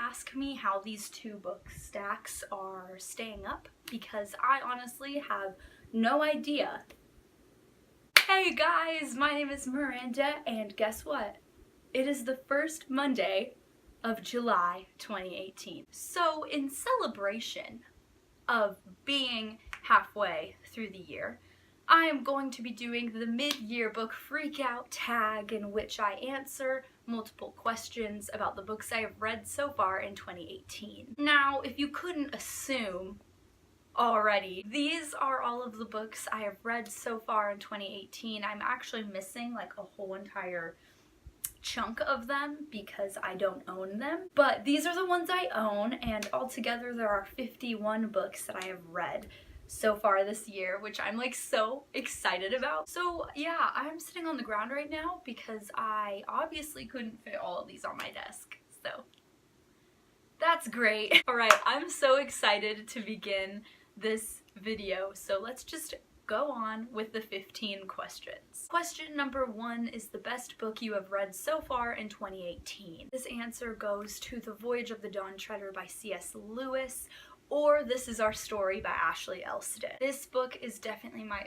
ask me how these two book stacks are staying up because I honestly have no idea. Hey guys, my name is Miranda, and guess what? It is the first Monday of July 2018. So in celebration of being halfway through the year, I am going to be doing the mid-year book freakout tag, in which I answer multiple questions about the books I have read so far in 2018. Now, if you couldn't assume already, these are all of the books I have read so far in 2018. I'm actually missing like a whole entire chunk of them because I don't own them, but these are the ones I own, and altogether there are 51 books that I have read so far this year, which I'm like so excited about. So yeah, I'm sitting on the ground right now because I obviously couldn't fit all of these on my desk, so that's great. Alright, I'm so excited to begin this video, so let's just go on with the 15 questions. Question number 1 is the best book you have read so far in 2018. This answer goes to The Voyage of the Dawn Treader by C.S. Lewis, or This Is Our Story by Ashley Elstead. This book is definitely my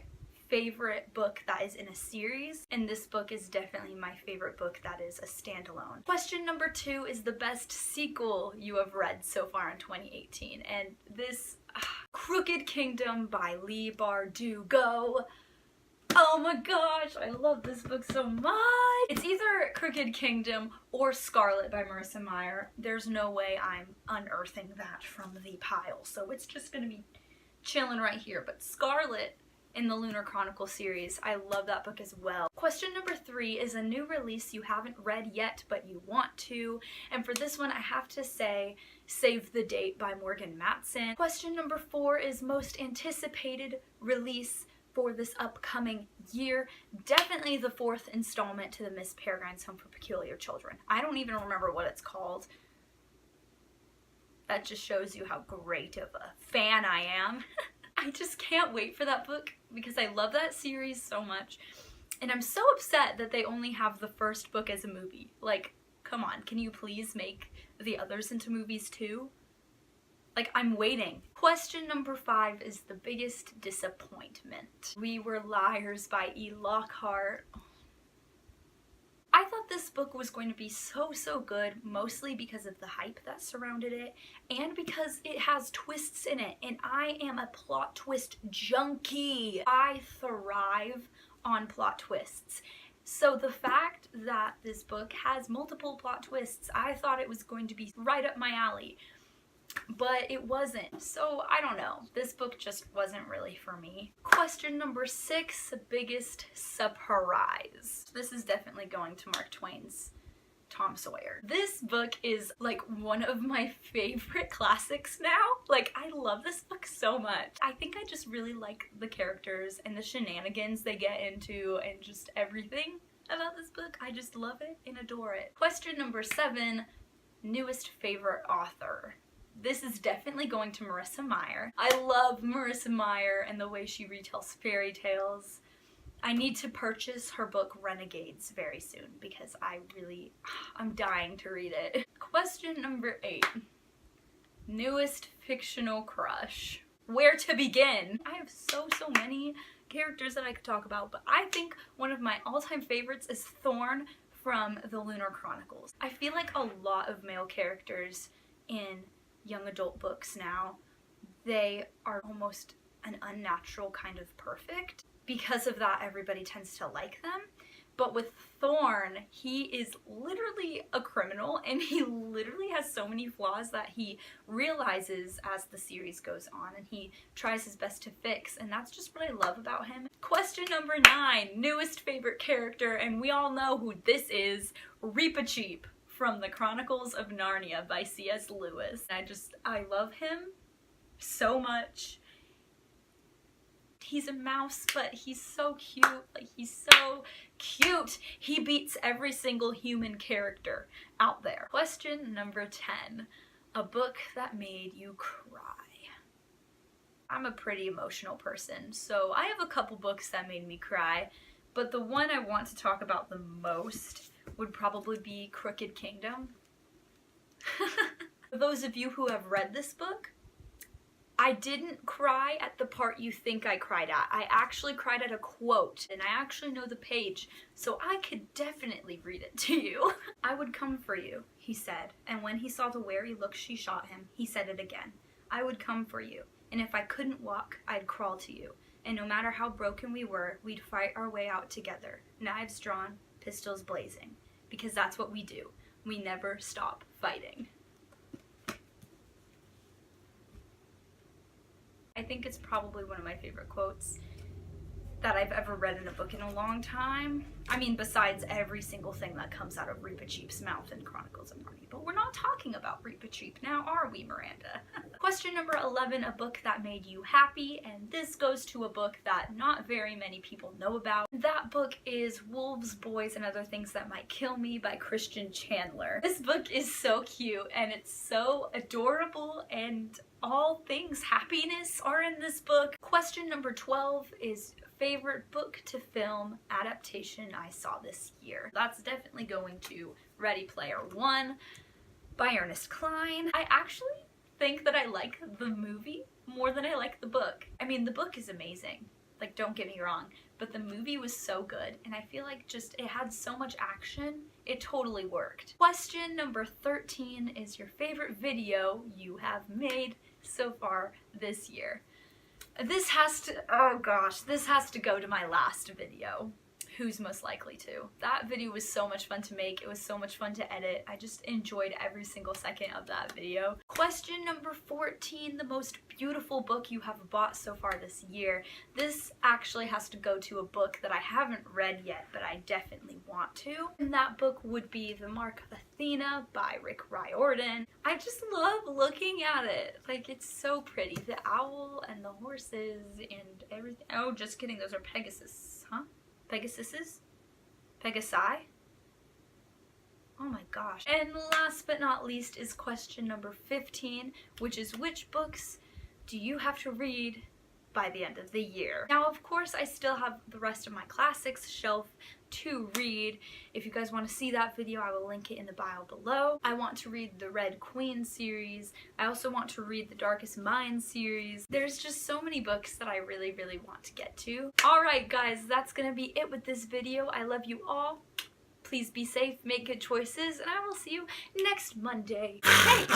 favorite book that is in a series, and this book is definitely my favorite book that is a standalone. Question number 2 is the best sequel you have read so far in 2018, and this Crooked Kingdom by Leigh Bardugo. Oh my gosh, I love this book so much! It's either Crooked Kingdom or Scarlet by Marissa Meyer. There's no way I'm unearthing that from the pile, so it's just gonna be chilling right here. But Scarlet in the Lunar Chronicle series, I love that book as well. Question number 3 is a new release you haven't read yet but you want to, and for this one I have to say Save the Date by Morgan Matson. Question number 4 is most anticipated release for this upcoming year. Definitely the 4th installment to the Miss Peregrine's Home for Peculiar Children. I don't even remember what it's called. That just shows you how great of a fan I am. I just can't wait for that book because I love that series so much. And I'm so upset that they only have the first book as a movie. Like, come on, can you please make the others into movies too? Like, I'm waiting. Question number 5 is the biggest disappointment. We Were Liars by E. Lockhart. I thought this book was going to be so good, mostly because of the hype that surrounded it and because it has twists in it, and I am a plot twist junkie. I thrive on plot twists. So the fact that this book has multiple plot twists, I thought it was going to be right up my alley. But it wasn't, so I don't know. This book just wasn't really for me. Question number 6, biggest surprise. This is definitely going to Mark Twain's Tom Sawyer. This book is like one of my favorite classics now. Like, I love this book so much. I think I just really like the characters and the shenanigans they get into and just everything about this book. I just love it and adore it. Question number 7, newest favorite author. This is definitely going to Marissa Meyer. I love Marissa Meyer and the way she retells fairy tales. I need to purchase her book Renegades very soon because I'm dying to read it. Question number 8. Newest fictional crush. Where to begin? I have so many characters that I could talk about, but I think one of my all-time favorites is Thorn from the Lunar Chronicles. I feel like a lot of male characters in young adult books now, they are almost an unnatural kind of perfect. Because of that, everybody tends to like them. But with Thorn, he is literally a criminal, and he literally has so many flaws that he realizes as the series goes on, and he tries his best to fix, and that's just what I love about him. Question number 9, newest favorite character, and we all know who this is, Reepicheep from the Chronicles of Narnia by C.S. Lewis. I love him so much. He's a mouse, but he's so cute. Like, he's so cute. He beats every single human character out there. Question number 10. A book that made you cry. I'm a pretty emotional person, so I have a couple books that made me cry, but the one I want to talk about the most would probably be Crooked Kingdom. For those of you who have read this book, I didn't cry at the part you think I cried at. I actually cried at a quote, and I actually know the page, so I could definitely read it to you. "I would come for you," he said, and when he saw the wary look she shot him, he said it again. "I would come for you, and if I couldn't walk, I'd crawl to you. And no matter how broken we were, we'd fight our way out together, knives drawn, pistols blazing. Because that's what we do. We never stop fighting." I think it's probably one of my favorite quotes that I've ever read in a book in a long time. I mean, besides every single thing that comes out of Reepicheep's mouth in Chronicles of Narnia. But we're not talking about Reepicheep now, are we, Miranda? Question number 11, a book that made you happy, and this goes to a book that not very many people know about. That book is Wolves, Boys, and Other Things That Might Kill Me by Christian Chandler. This book is so cute, and it's so adorable, and all things happiness are in this book. Question number 12 is favorite book to film adaptation I saw this year. That's definitely going to Ready Player One by Ernest Cline. I actually think that I like the movie more than I like the book. I mean, the book is amazing, like, don't get me wrong, but the movie was so good, and I feel like just it had so much action, it totally worked. Question number 13 is your favorite video you have made so far this year. This has to, oh gosh, this has to go to my last video, Who's Most Likely To. That video was so much fun to make, it was so much fun to edit, I just enjoyed every single second of that video. Question number 14, the most beautiful book you have bought so far this year. This actually has to go to a book that I haven't read yet, but I definitely want to. And that book would be The Mark of Athena by Rick Riordan. I just love looking at it. Like, it's so pretty. The owl and the horses and everything. Oh, just kidding, those are Pegasus, huh? Pegasuses? Pegasi? Oh my gosh. And last but not least is question number 15, which is which books do you have to read by the end of the year? Now, of course, I still have the rest of my classics shelf to read. If you guys want to see that video, I will link it in the bio below. I want to read the Red Queen series. I also want to read the Darkest Mind series. There's just so many books that I really, really want to get to. Alright guys, that's gonna be it with this video. I love you all. Please be safe, make good choices, and I will see you next Monday. Hey!